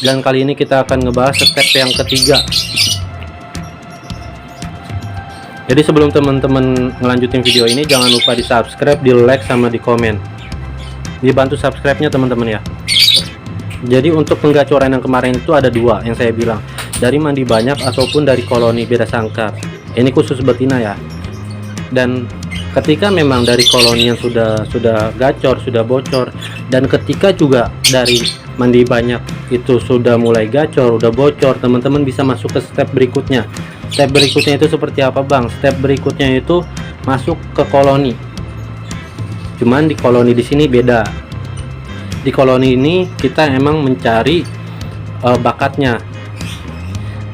dan kali ini kita akan ngebahas step yang ketiga. Jadi sebelum teman-teman ngelanjutin video ini, jangan lupa di subscribe, di like, sama di komen. Dibantu subscribe-nya teman-teman ya. Jadi untuk penggacoran yang kemarin itu ada dua yang saya bilang, dari mandi banyak ataupun dari koloni beda sangkar. Ini khusus betina ya. Dan ketika memang dari koloni yang sudah gacor, sudah bocor, dan ketika juga dari mandi banyak itu sudah mulai gacor, udah bocor, teman-teman bisa masuk ke step berikutnya. Step berikutnya itu seperti apa bang? Step berikutnya itu masuk ke koloni. Cuman di koloni di sini beda. Di koloni ini kita emang mencari bakatnya,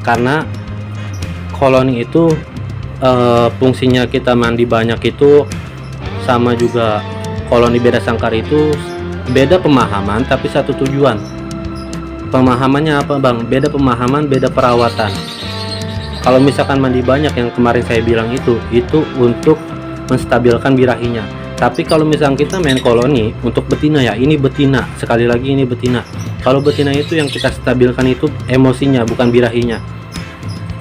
karena koloni itu fungsinya kita mandi banyak itu sama juga koloni beda sangkar itu beda pemahaman tapi satu tujuan. Pemahamannya apa bang? Beda pemahaman, beda perawatan. Kalau misalkan mandi banyak yang kemarin saya bilang itu untuk menstabilkan birahinya. Tapi kalau misalkan kita main koloni untuk betina ya, ini betina, sekali lagi ini betina. Kalau betina itu yang kita stabilkan itu emosinya, bukan birahinya.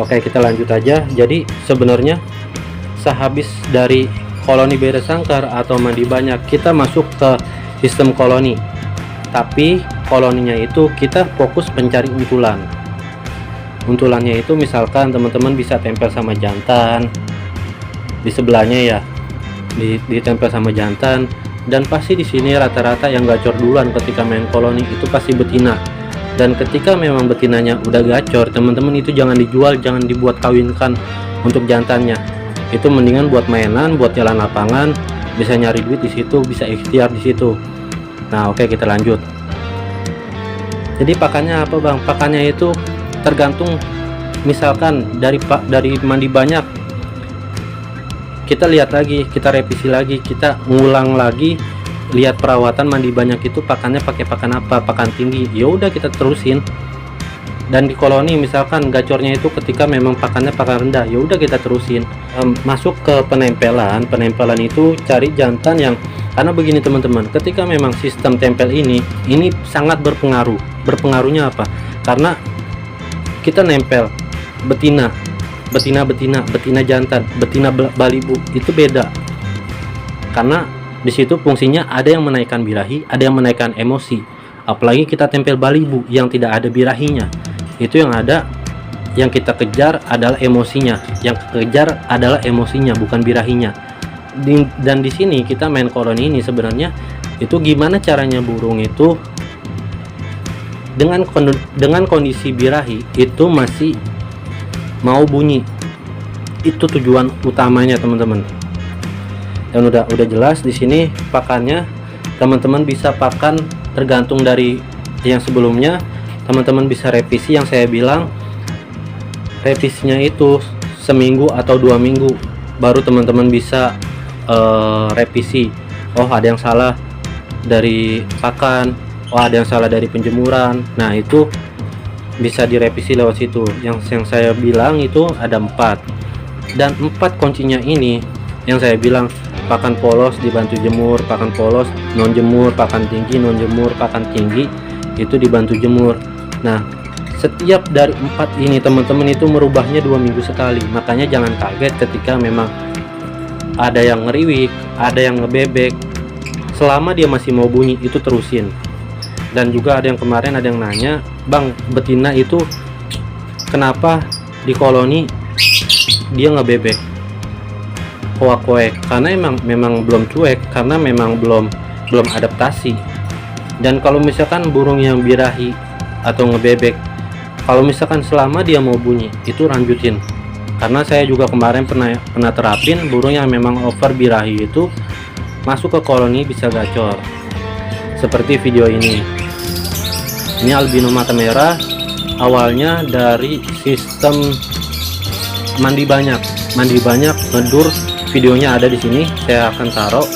Oke, kita lanjut aja. Jadi sebenarnya sehabis dari koloni beda sangkar atau mandi banyak, kita masuk ke sistem koloni. Tapi koloninya itu kita fokus pencari untulan. Untulannya itu misalkan teman-teman bisa tempel sama jantan di sebelahnya ya, ditempel sama jantan. Dan pasti di sini rata-rata yang gacor duluan ketika main koloni itu pasti betina. Dan ketika memang betinanya udah gacor, teman-teman itu jangan dijual, jangan dibuat kawinkan untuk jantannya. Itu mendingan buat mainan, buat jalan lapangan, bisa nyari duit di situ, bisa ikhtiar di situ. Nah, oke, kita lanjut. Jadi pakannya apa bang? Pakannya itu tergantung, misalkan dari mandi banyak, kita lihat lagi, kita revisi lagi, kita ngulang lagi, lihat perawatan mandi banyak itu pakannya pakai pakan apa, pakan tinggi, ya udah kita terusin. Dan di koloni misalkan gacornya itu ketika memang pakannya pakan rendah, ya udah kita terusin. Masuk ke penempelan itu cari jantan yang, karena begini teman-teman, ketika memang sistem tempel ini sangat berpengaruh. Berpengaruhnya apa? Karena kita nempel betina jantan, betina balibu itu beda, karena di situ fungsinya ada yang menaikkan birahi, ada yang menaikkan emosi. Apalagi kita tempel balibu yang tidak ada birahinya, itu yang ada, yang kita kejar adalah emosinya, bukan birahinya. Dan di sini kita main koloni ini sebenarnya itu gimana caranya burung itu dengan kondisi birahi itu masih mau bunyi. Itu tujuan utamanya teman-teman. Dan udah jelas di sini pakannya, teman-teman bisa pakan tergantung dari yang sebelumnya. Teman-teman bisa revisi, yang saya bilang revisinya itu seminggu atau 2 minggu baru teman-teman bisa revisi. Oh, ada yang salah dari pakan, oh ada yang salah dari penjemuran. Nah, itu bisa direvisi lewat situ. Yang saya bilang itu ada 4, dan 4 kuncinya ini yang saya bilang: pakan polos dibantu jemur, pakan polos non jemur, pakan tinggi non jemur, pakan tinggi itu dibantu jemur. Nah, setiap dari 4 ini teman-teman itu merubahnya 2 minggu sekali. Makanya jangan kaget ketika memang ada yang ngeriwik, ada yang ngebebek. Selama dia masih mau bunyi itu terusin. Dan juga ada yang kemarin ada yang nanya, bang, betina itu kenapa di koloni dia ngebebek, koak-koek? Karena memang belum cuek, karena memang belum adaptasi. Dan kalau misalkan burung yang birahi atau ngebebek, kalau misalkan selama dia mau bunyi itu lanjutin. Karena saya juga kemarin pernah terapin burung yang memang over birahi itu masuk ke koloni bisa gacor, seperti video ini. Ini albino mata merah, awalnya dari sistem mandi banyak ngedur. Videonya ada di sini, saya akan taruh.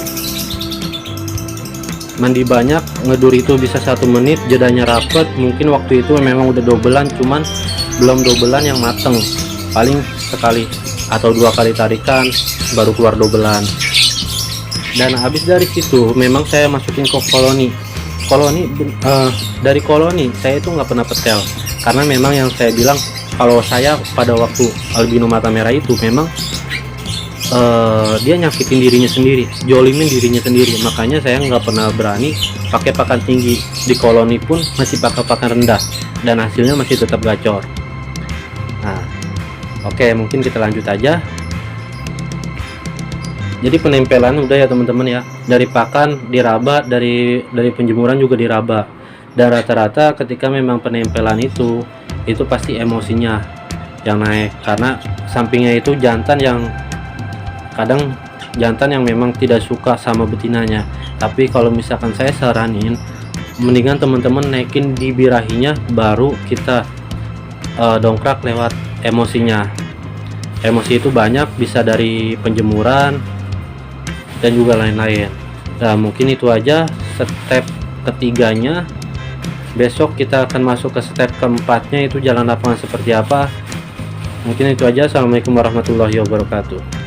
Mandi banyak ngedur itu bisa 1 menit, jedanya rapet. Mungkin waktu itu memang udah dobelan, cuman belum dobelan yang mateng, paling sekali atau 2 kali tarikan baru keluar dobelan. Dan habis dari situ memang saya masukin ke koloni. koloni, dari koloni saya itu nggak pernah petel, karena memang yang saya bilang kalau saya pada waktu albino mata merah itu memang dia nyakitin dirinya sendiri, jolimin dirinya sendiri, makanya saya nggak pernah berani pakai pakan tinggi. Di koloni pun masih pakai pakan rendah dan hasilnya masih tetap gacor. Nah, oke, mungkin kita lanjut aja. Jadi penempelan udah ya teman-teman ya, dari pakan diraba, dari penjemuran juga diraba, dan rata-rata ketika memang penempelan itu pasti emosinya yang naik, karena sampingnya itu jantan yang kadang jantan yang memang tidak suka sama betinanya. Tapi kalau misalkan saya saranin, mendingan teman-teman naikin di birahinya, baru kita dongkrak lewat emosinya. Emosi itu banyak, bisa dari penjemuran dan juga lain-lain. Nah, mungkin itu aja step ketiganya. Besok kita akan masuk ke step keempatnya, itu jalan lapangan seperti apa. Mungkin itu aja. Assalamualaikum warahmatullahi wabarakatuh.